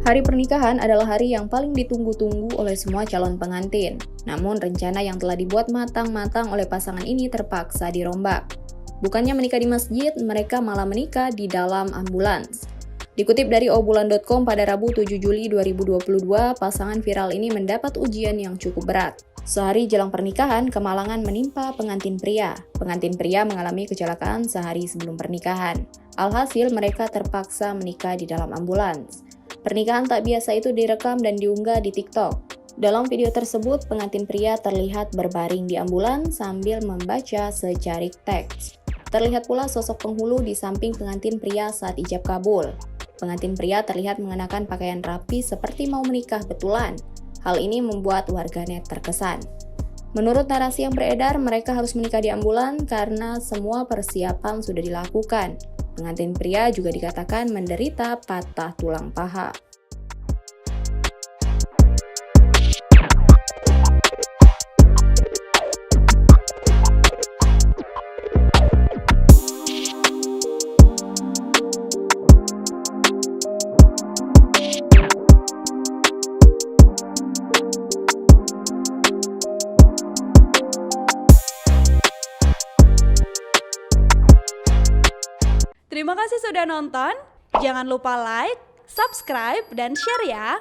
Hari pernikahan adalah hari yang paling ditunggu-tunggu oleh semua calon pengantin. Namun, rencana yang telah dibuat matang-matang oleh pasangan ini terpaksa dirombak. Bukannya menikah di masjid, mereka malah menikah di dalam ambulans. Dikutip dari obulan.com pada Rabu 7 Juli 2022, pasangan viral ini mendapat ujian yang cukup berat. Sehari jelang pernikahan, kemalangan menimpa pengantin pria. Pengantin pria mengalami kecelakaan sehari sebelum pernikahan. Alhasil, mereka terpaksa menikah di dalam ambulans. Pernikahan tak biasa itu direkam dan diunggah di TikTok. Dalam video tersebut, pengantin pria terlihat berbaring di ambulans sambil membaca secarik teks. Terlihat pula sosok penghulu di samping pengantin pria saat ijab kabul. Pengantin pria terlihat mengenakan pakaian rapi seperti mau menikah betulan. Hal ini membuat warganet terkesan. Menurut narasi yang beredar, mereka harus menikah di ambulans karena semua persiapan sudah dilakukan. Pengantin pria juga dikatakan menderita patah tulang paha. Terima kasih sudah nonton. Jangan lupa like, subscribe, dan share ya.